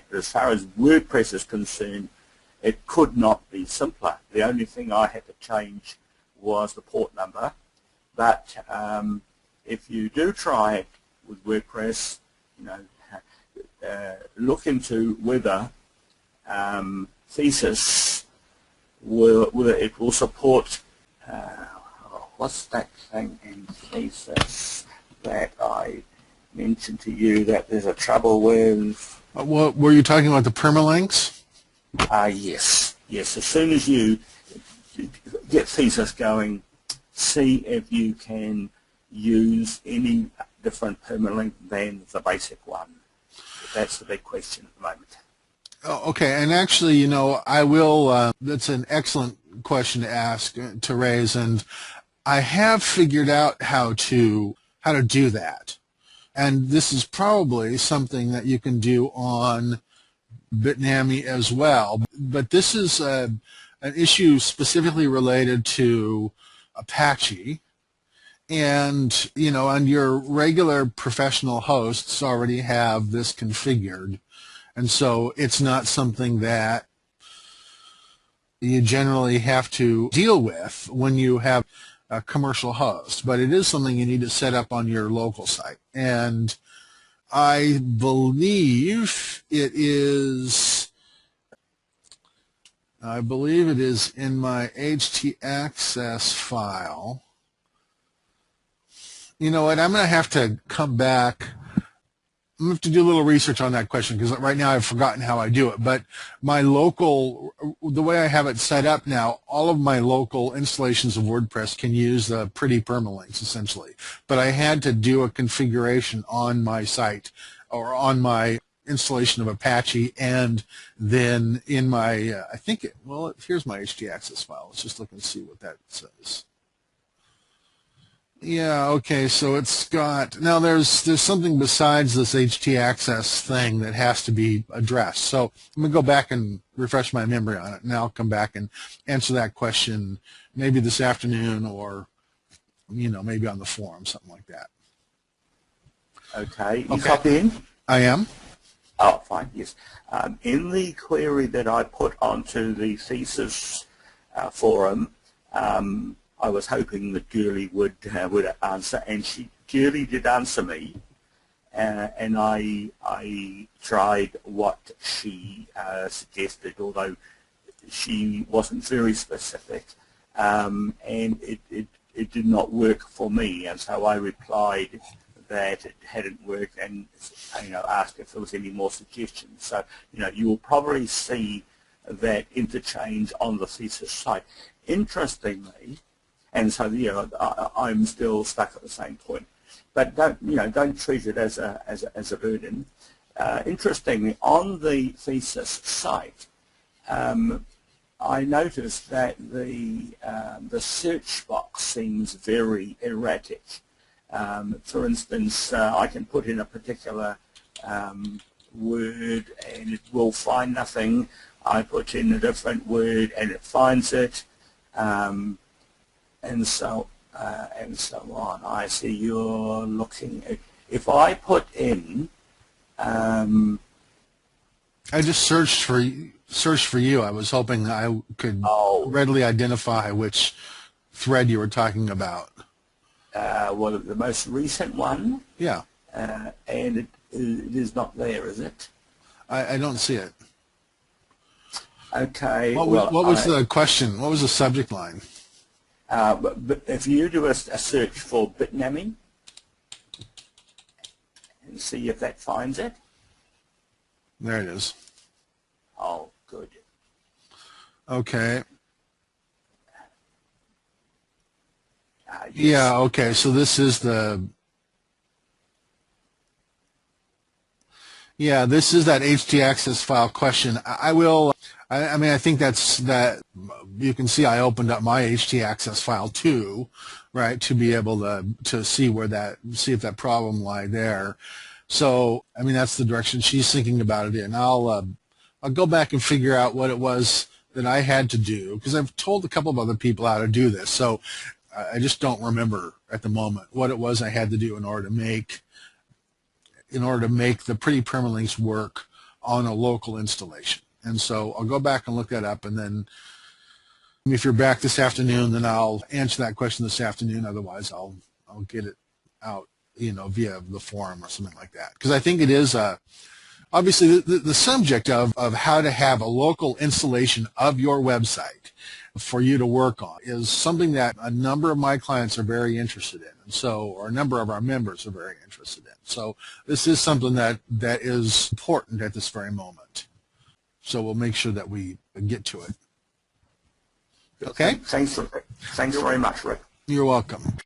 But as far as WordPress is concerned, it could not be simpler. The only thing I had to change was the port number. But if you do try it with WordPress, look into whether Thesis will support. What's that thing in Thesis that I mentioned to you that there's a trouble with? What were you talking about? The permalinks? Yes. As soon as you get Thesis going, see if you can use any different permalink than the basic one. That's the big question at the moment. Oh, okay, and actually, I will. That's an excellent question to ask, to raise, and I have figured out how to do that. And this is probably something that you can do on Bitnami as well. But this is an issue specifically related to Apache. And, and your regular professional hosts already have this configured. And so it's not something that you generally have to deal with when you have a commercial host, but it is something you need to set up on your local site. And I believe it is in my htaccess file. You know what, I'm going to have to come back. I'm going to have to do a little research on that question because right now I've forgotten how I do it. But the way I have it set up now, all of my local installations of WordPress can use the pretty permalinks essentially. But I had to do a configuration on my site or on my installation of Apache, and then in my, here's my htaccess file. Let's just look and see what that says. Yeah, okay, so it's got, now there's something besides this htaccess thing that has to be addressed. So I'm going to go back and refresh my memory on it, and I'll come back and answer that question maybe this afternoon or, maybe on the forum, something like that. Okay, you copy in? I am. Oh, fine, yes. In the query that I put onto the Thesis forum, I was hoping that Julie would answer, and Julie did answer me, and I tried what she suggested, although she wasn't very specific, and it did not work for me, and so I replied that it hadn't worked, and asked if there was any more suggestions. So you will probably see that interchange on the Thesis site. Interestingly. And so, I'm still stuck at the same point. But don't treat it as a burden. Interestingly, on the Thesis site, I noticed that the search box seems very erratic. For instance, I can put in a particular word and it will find nothing. I put in a different word and it finds it. And so on. I see you're looking at, if I put in, I just searched for you. I was hoping I could readily identify which thread you were talking about. Well, the most recent one. Yeah. And it is not there, is it? I don't see it. Okay. What was the question? What was the subject line? But if you do a search for Bitnami and see if that finds it. There it is. Oh, good. Okay. Yes. Yeah, okay, so this is that htaccess file question. I think that you can see I opened up my htaccess file too, right, to be able to see if that problem lie there. So, that's the direction she's thinking about it in. I'll go back and figure out what it was that I had to do, because I've told a couple of other people how to do this. So I just don't remember at the moment what it was I had to do in order to make the pretty permalinks work on a local installation. And so I'll go back and look that up, and then if you're back this afternoon, then I'll answer that question this afternoon. Otherwise, I'll get it out, via the forum or something like that. Because I think it is obviously the subject of how to have a local installation of your website for you to work on is something that a number of my clients are very interested in, and so, or a number of our members are very interested in. So this is something that is important at this very moment. So we'll make sure that we get to it. Okay? Thanks very much, Rick. You're welcome.